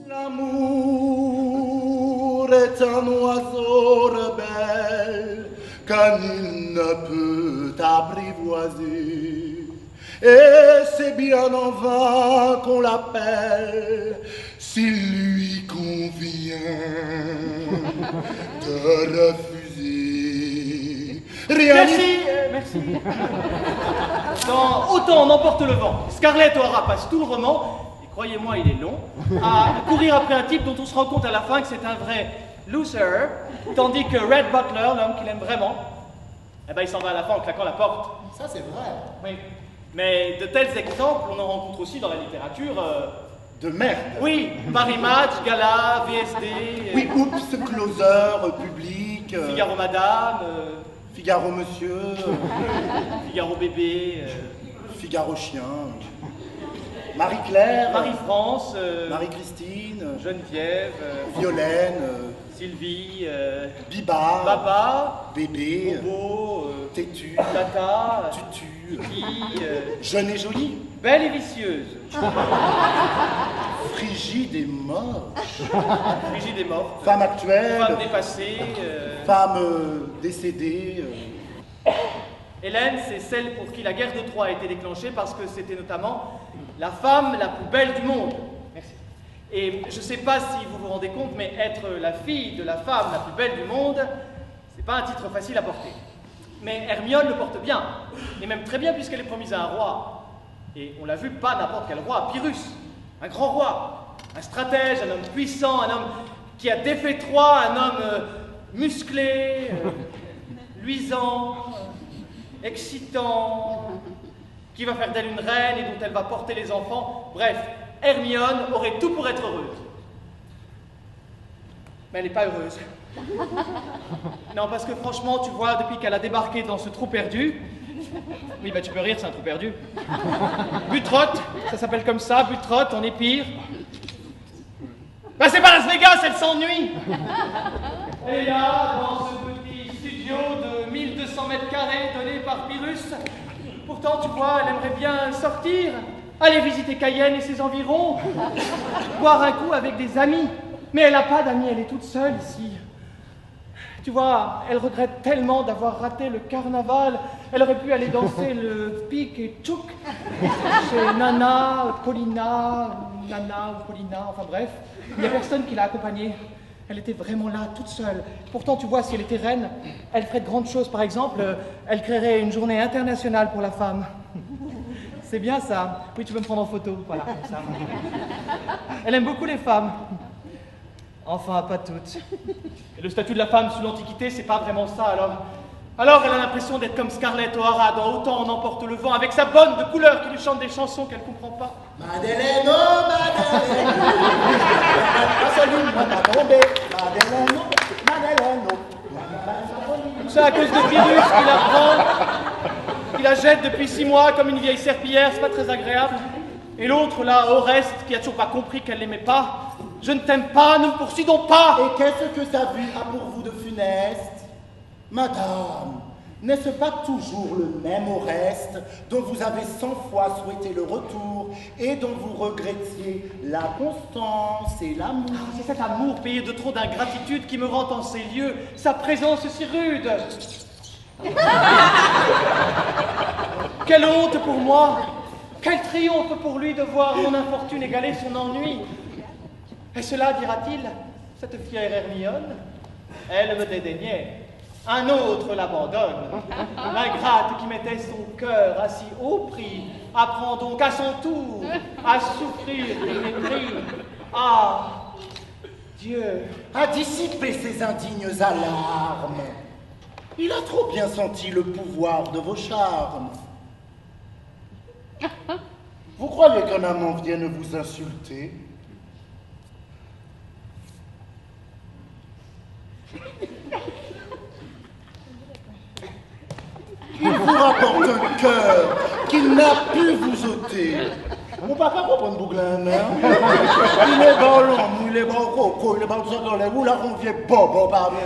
L'amour est un oiseau rebelle qu'un nul ne peut apprivoiser. Et c'est bien en vain qu'on l'appelle s'il lui convient de refuser. Rien Merci. Dans Autant en emporte le vent, Scarlett O'Hara passe tout le roman, et croyez-moi il est long, à courir après un type dont on se rend compte à la fin que c'est un vrai loser, tandis que Red Butler, l'homme qu'il aime vraiment, eh ben il s'en va à la fin en claquant la porte. Ça c'est vrai. Oui. Mais de tels exemples, on en rencontre aussi dans la littérature. De merde. Oui, Paris Match, Gala, VSD. Oui, oups, closer, public. Figaro Madame. Figaro Monsieur. Figaro Bébé. Figaro Chien. Marie-Claire. Marie-France. Marie-Christine. Geneviève. Violaine. Sylvie. Biba. Baba. Bébé. Bobo. Têtu. Tata. Tutu. Fille. Jeune et jolie. Belle et vicieuse. Frigide et moche. Frigide et morte. Femme actuelle. Femme dépassée. Femme décédée. Hélène, c'est celle pour qui la guerre de Troie a été déclenchée parce que c'était notamment la femme la plus belle du monde. Merci. Et je ne sais pas si vous vous rendez compte, mais être la fille de la femme la plus belle du monde, c'est pas un titre facile à porter. Mais Hermione le porte bien, et même très bien puisqu'elle est promise à un roi. Et on l'a vu, pas n'importe quel roi, Pyrrhus, un grand roi, un stratège, un homme puissant, un homme qui a défait Troie, un homme musclé, luisant, excitant, qui va faire d'elle une reine et dont elle va porter les enfants. Bref, Hermione aurait tout pour être heureuse. Mais elle n'est pas heureuse. Non, parce que franchement, tu vois, depuis qu'elle a débarqué dans ce trou perdu... Oui, bah tu peux rire, c'est un trou perdu. Butrotte, ça s'appelle comme ça, Butrotte, en épire. Bah c'est pas Las Vegas, elle s'ennuie. Et là, dans ce petit studio de 1200 mètres carrés donné par Pyrrhus, pourtant, tu vois, elle aimerait bien sortir, aller visiter Cayenne et ses environs, boire un coup avec des amis. Mais elle n'a pas d'amis, elle est toute seule ici. Tu vois, elle regrette tellement d'avoir raté le carnaval. Elle aurait pu aller danser le pic et tchouk chez Nana, Paulina, Nana ou Paulina, enfin bref. Il n'y a personne qui l'a accompagnée. Elle était vraiment là, toute seule. Pourtant, tu vois, si elle était reine, elle ferait de grandes choses. Par exemple, elle créerait une journée internationale pour la femme. C'est bien ça. Oui, tu veux me prendre en photo, voilà, comme ça. Elle aime beaucoup les femmes. Enfin, pas toutes. Et le statut de la femme sous l'Antiquité, c'est pas vraiment ça, alors elle a l'impression d'être comme Scarlett O'Hara dans Autant en emporte le vent, avec sa bonne de couleur qui lui chante des chansons qu'elle comprend pas. Madeleine, oh Madeleine. Salut, Madame tombée. Madeleine, oh Madeleine, oh. Tout ça à cause de Pyrrhus qui la prend, qui la jette depuis 6 mois comme une vieille serpillière, c'est pas très agréable. Et l'autre, là, Oreste, qui a toujours pas compris qu'elle l'aimait pas. Je ne t'aime pas, ne me poursuis donc pas. Et qu'est-ce que sa vie a pour vous de funeste? Madame, n'est-ce pas toujours le même Oreste dont vous avez 100 fois souhaité le retour et dont vous regrettiez la constance et l'amour? C'est cet amour payé de trop d'ingratitude qui me rend en ces lieux, sa présence si rude. Quelle honte pour moi, quel triomphe pour lui de voir mon infortune égaler son ennui. Et cela, dira-t-il, cette fière Hermione, elle me dédaignait. Un autre l'abandonne. L'ingrate qui mettait son cœur à si haut prix apprend donc à son tour à souffrir des mépris. Ah, Dieu, à dissiper ces indignes alarmes. Il a trop bien senti le pouvoir de vos charmes. Vous croyez qu'un amant vienne vous insulter? Il vous rapporte un cœur qu'il n'a pu vous ôter. On va pas comprendre Bouglin, hein? Il est dans l'homme, il est dans le coco, il est dans le sang dans les roues, là on vient bon, pardon.